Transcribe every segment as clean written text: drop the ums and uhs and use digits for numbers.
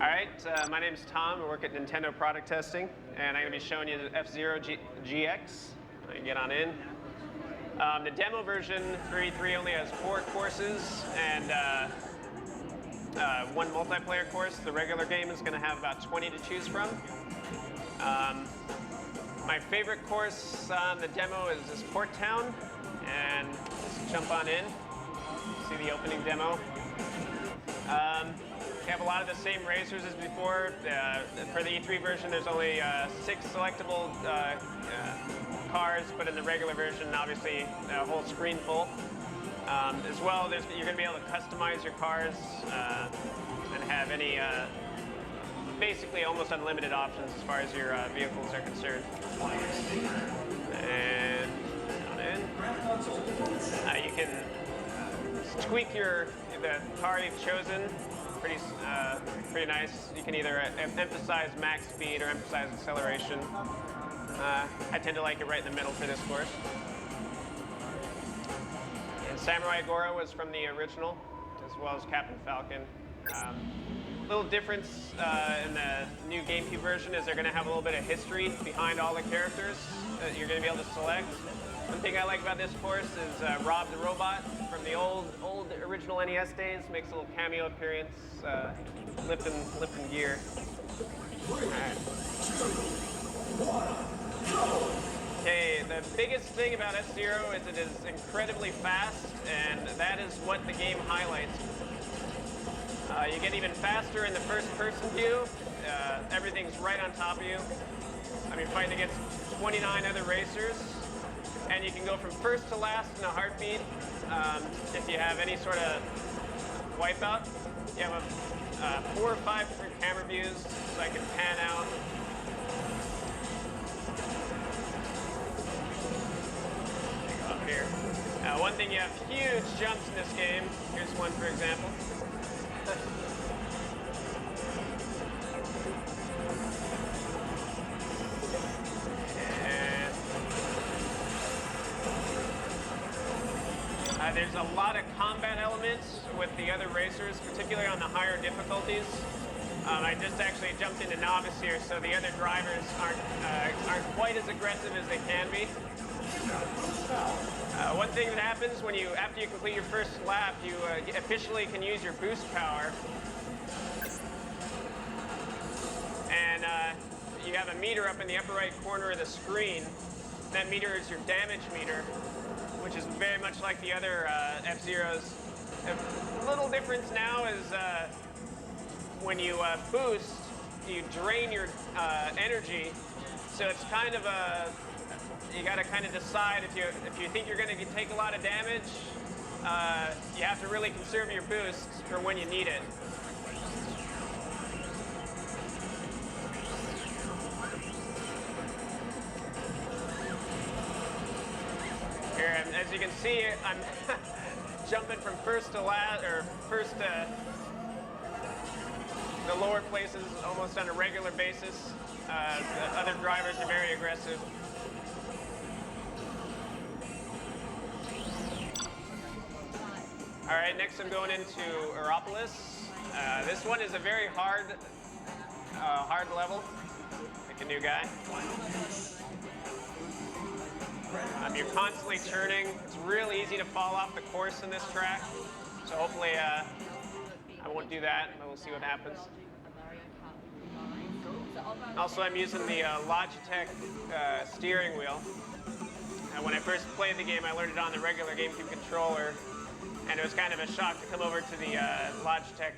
All right, my name's Tom. I work at Nintendo Product Testing, and I'm going to be showing you the F-Zero GX. You can get on in. The demo version for E3 only has 4 courses and 1 multiplayer course. The regular game is going to have about 20 to choose from. My favorite course on the demo is this Port Town, and let's jump on in. See the opening demo. We have a lot of the same racers as before. For the E3 version, there's only 6 selectable cars, but in the regular version, obviously, a whole screen full. As well, you're going to be able to customize your cars and have any basically almost unlimited options as far as your vehicles are concerned. And on in. You can tweak the car you've chosen. Pretty nice. You can either emphasize max speed or emphasize acceleration. I tend to like it right in the middle for this course. And Samurai Goro was from the original, as well as Captain Falcon. Little difference in the new GameCube version is they're going to have a little bit of history behind all the characters that you're going to be able to select. One thing I like about this course is Rob the Robot from the old original NES days makes a little cameo appearance, lifting gear. Alright. Okay, the biggest thing about F-Zero is it is incredibly fast, and that is what the game highlights. You get even faster in the first-person view. Everything's right on top of you. I mean, fighting against 29 other racers, and you can go from first to last in a heartbeat. If you have any sort of wipeout, you have 4 or 5 different camera views, so I can pan out. Go up here. One thing, you have huge jumps in this game. Here's one, for example. There's a lot of combat elements with the other racers, particularly on the higher difficulties. I just actually jumped into novice here, so the other drivers aren't quite as aggressive as they can be. One thing that happens after you complete your first lap, you officially can use your boost power. And you have a meter up in the upper right corner of the screen. That meter is your damage meter, which is very much like the other F-Zeros. A little difference now is when you boost, you drain your energy. So it's kind of you got to kind of decide if you think you're going to take a lot of damage, you have to really conserve your boost for when you need it. Here, as you can see, I'm jumping from first to last, or first to the lower places almost on a regular basis. The other drivers are very aggressive. All right, next I'm going into Europolis. This one is a very hard level. Pick a new guy. You're constantly turning. It's really easy to fall off the course in this track. So hopefully I won't do that, but we'll see what happens. Also, I'm using the Logitech steering wheel. When I first played the game, I learned it on the regular GameCube controller, and it was kind of a shock to come over to the Logitech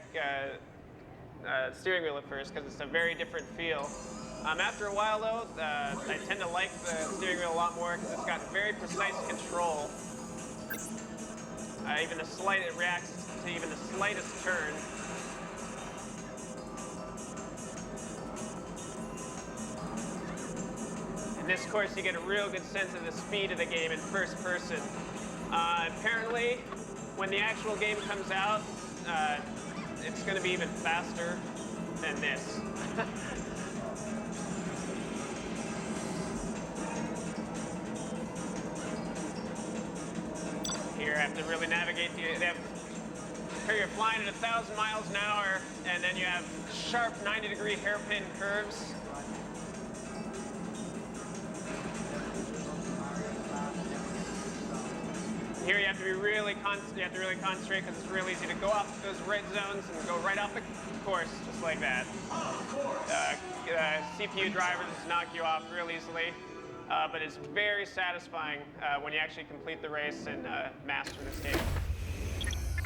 steering wheel at first, because it's a very different feel. After a while, though, I tend to like the steering wheel a lot more because it's got very precise control. It reacts to even the slightest turn. In this course, you get a real good sense of the speed of the game in first person. Apparently, when the actual game comes out, it's going to be even faster than this. Here, I have to really navigate. They have Here you're flying at 1,000 miles an hour, and then you have sharp 90-degree hairpin curves. Here you have to be really concentrate because it's real easy to go off those red zones and go right off the course, just like that. CPU drivers knock you off real easily, but it's very satisfying when you actually complete the race and master this game.